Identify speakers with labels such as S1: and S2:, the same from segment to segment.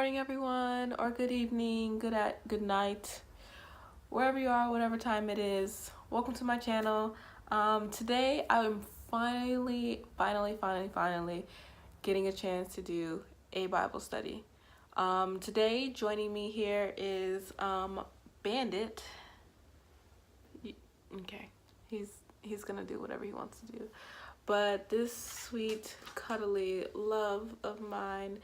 S1: morning, everyone, or good evening, good night, wherever you are, whatever time it is. Welcome to my channel. Today I'm finally getting a chance to do a Bible study. Today joining me here is Bandit. Okay, he's gonna do whatever he wants to do. But this sweet, cuddly love of mine,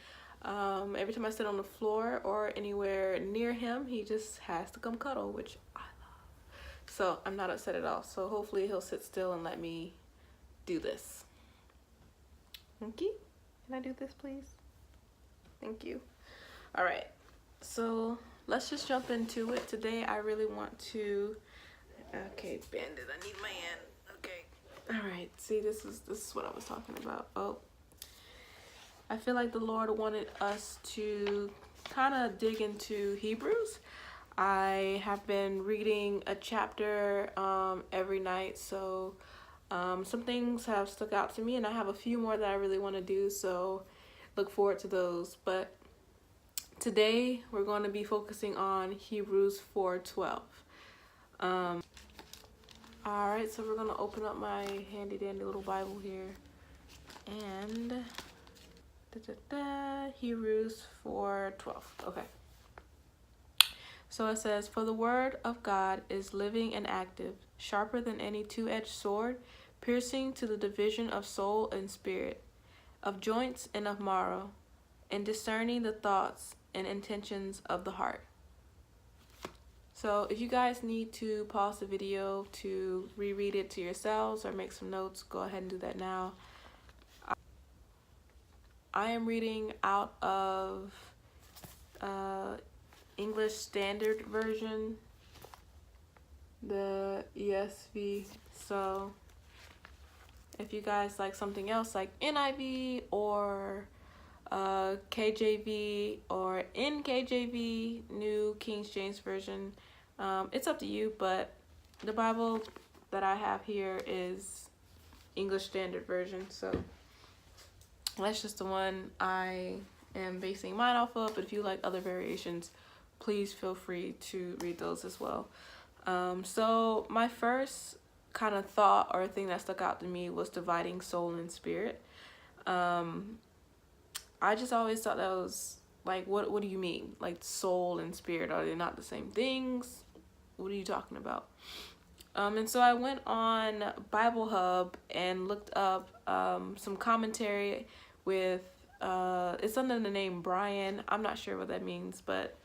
S1: every time I sit on the floor or anywhere near him, he just has to come cuddle, which I love. So I'm not upset at all. So hopefully he'll sit still and let me do this. Okay, can I do this, please? Thank you. All right, so let's just jump into it. Today I really want to, okay, Bandit, I need my hand. Okay. All right, see, this is what I was talking about. Oh, I feel like the Lord wanted us to kind of dig into Hebrews. I have been reading a chapter every night, so some things have stuck out to me, and I have a few more that I really want to do, so look forward to those. But today we're going to be focusing on Hebrews 4:12. Alright, so we're going to open up my handy dandy little Bible here. And Hebrews 4:12. Okay. So it says, "For the word of God is living and active, sharper than any two-edged sword, piercing to the division of soul and spirit, of joints and of marrow, and discerning the thoughts and intentions of the heart." So if you guys need to pause the video to reread it to yourselves or make some notes, go ahead and do that now. I am reading out of English Standard Version, the ESV. So if you guys like something else like NIV or KJV or NKJV, New King James Version, it's up to you, but the Bible that I have here is English Standard Version, so that's just the one I am basing mine off of. But if you like other variations, please feel free to read those as well. So my first kind of thought or thing that stuck out to me was dividing soul and spirit. I just always thought that was like, what do you mean? Like soul and spirit, are they not the same things? What are you talking about? And so I went on Bible Hub and looked up some commentary with, it's under the name Brian. I'm not sure what that means, but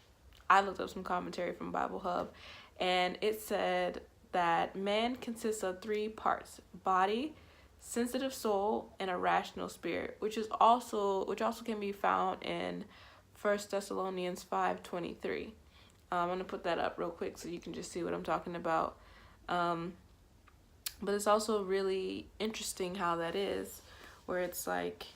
S1: I looked up some commentary from Bible Hub, and it said that man consists of three parts: body, sensitive soul, and a rational spirit, which also can be found in 1 Thessalonians 5:23. I'm gonna put that up real quick so you can just see what I'm talking about. But it's also really interesting how that is, where it's like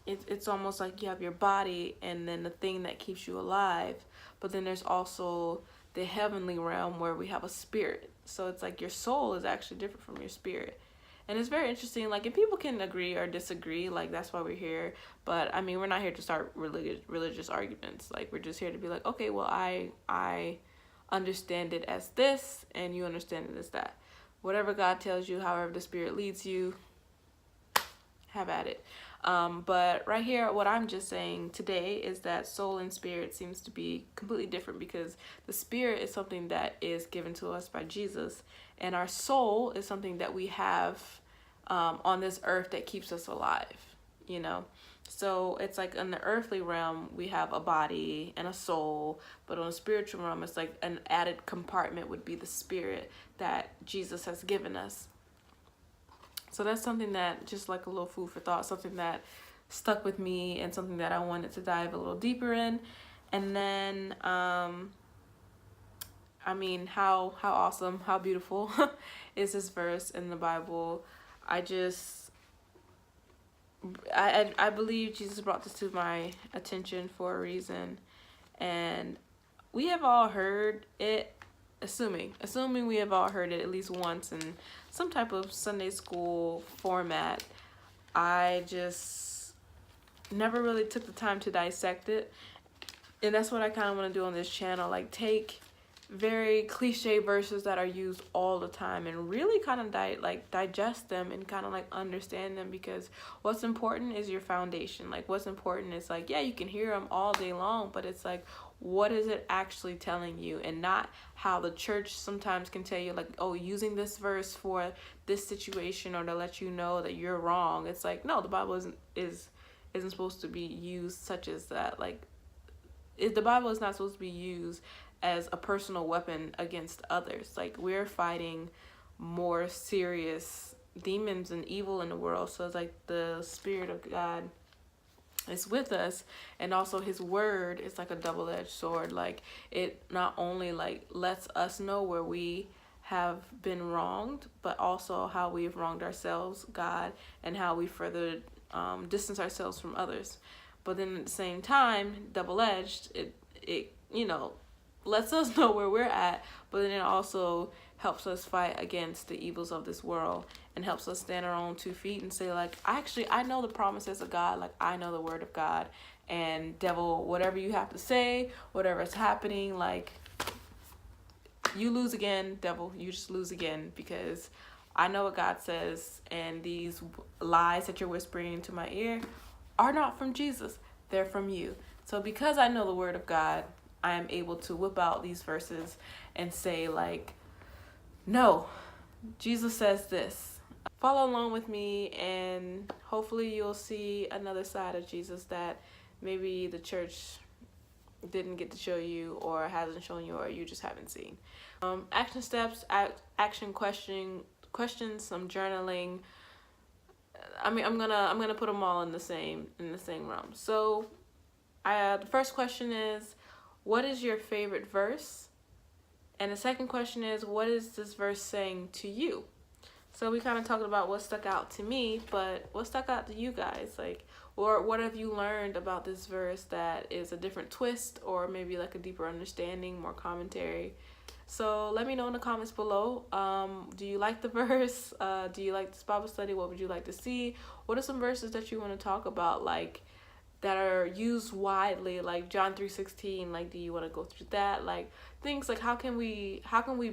S1: it's almost like you have your body and then the thing that keeps you alive, but then there's also the heavenly realm where we have a spirit. So it's like your soul is actually different from your spirit. And it's very interesting, like, and people can agree or disagree, like, that's why we're here. But I mean, we're not here to start religious arguments. Like, we're just here to be like, okay, well, I understand it as this and you understand it as that. Whatever God tells you, however the spirit leads you, have at it. But right here, what I'm just saying today is that soul and spirit seems to be completely different, because the spirit is something that is given to us by Jesus, and our soul is something that we have on this earth that keeps us alive, you know? So it's like in the earthly realm, we have a body and a soul, but on a spiritual realm, it's like an added compartment would be the spirit that Jesus has given us. So that's something that, just like a little food for thought, something that stuck with me and something that I wanted to dive a little deeper in. And then, I mean, how awesome, how beautiful is this verse in the Bible. I believe Jesus brought this to my attention for a reason. And we have all heard it, assuming we have all heard it at least once in some type of Sunday school format. I just never really took the time to dissect it. And that's what I kind of want to do on this channel, like take very cliche verses that are used all the time and really kind of digest them and kind of like understand them, because what's important is your foundation. Like what's important is like, yeah, you can hear them all day long, but it's like, what is it actually telling you? And not how the church sometimes can tell you like, oh, using this verse for this situation or to let you know that you're wrong. It's like, no, the Bible isn't supposed to be used such as that. Like the Bible is not supposed to be used as a personal weapon against others. Like we're fighting more serious demons and evil in the world. So it's like the Spirit of God is with us, and also his word is like a double-edged sword. Like it not only like lets us know where we have been wronged, but also how we've wronged ourselves, God, and how we further distance ourselves from others. But then at the same time, double-edged, it lets us know where we're at, but then it also helps us fight against the evils of this world and helps us stand on our own 2 feet and say like, I know the promises of God, like I know the word of God, and devil, whatever you have to say, whatever's happening, like you lose again, devil, you just lose again, because I know what God says, and these lies that you're whispering into my ear are not from Jesus, they're from you. So because I know the word of God, I am able to whip out these verses and say like, no, Jesus says this. Follow along with me, and hopefully you'll see another side of Jesus that maybe the church didn't get to show you, or hasn't shown you, or you just haven't seen. Action steps, action questions, some journaling. I mean, I'm gonna put them all in the same realm. So, the first question is, what is your favorite verse? And the second question is, what is this verse saying to you? So we kind of talked about what stuck out to me, but what stuck out to you guys? Like, or what have you learned about this verse that is a different twist, or maybe like a deeper understanding, more commentary? So let me know in the comments below. Do you like the verse? Do you like this Bible study? What would you like to see? What are some verses that you want to talk about, like that are used widely, like John 3:16? Like, do you want to go through that? Like things like how can we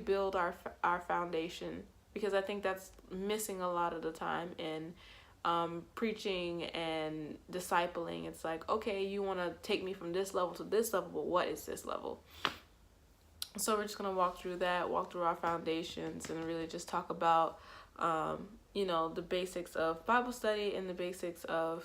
S1: build our foundation? Because I think that's missing a lot of the time in preaching and discipling. It's like, okay, you want to take me from this level to this level, but what is this level? So we're just going to walk through our foundations, and really just talk about, the basics of Bible study and the basics of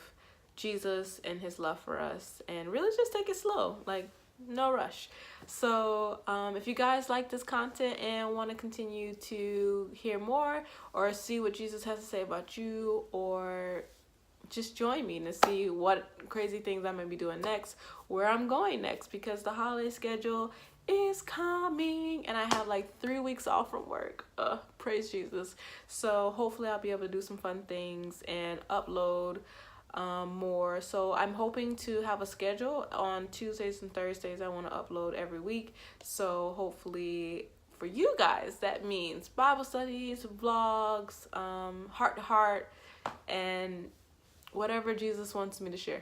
S1: Jesus and his love for us, and really just take it slow, like no rush. So if you guys like this content and want to continue to hear more or see what Jesus has to say about you, or just join me to see what crazy things I'm going to be doing next, where I'm going next, because the holiday schedule is coming and I have like 3 weeks off from work. Praise Jesus. So hopefully I'll be able to do some fun things and upload more. So I'm hoping to have a schedule on Tuesdays and Thursdays. I want to upload every week. So hopefully for you guys, that means Bible studies, vlogs, heart to heart, and whatever Jesus wants me to share.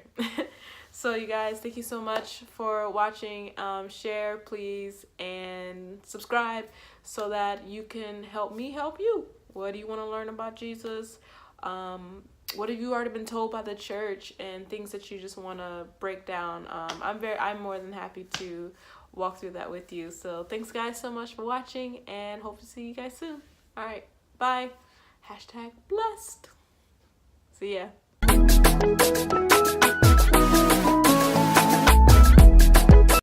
S1: So you guys, thank you so much for watching. Share please, and subscribe so that you can help me help you. What do you want to learn about Jesus? What have you already been told by the church, and things that you just want to break down? I'm more than happy to walk through that with you. So thanks guys so much for watching, and hope to see you guys soon. All right, bye. #blessed. See ya.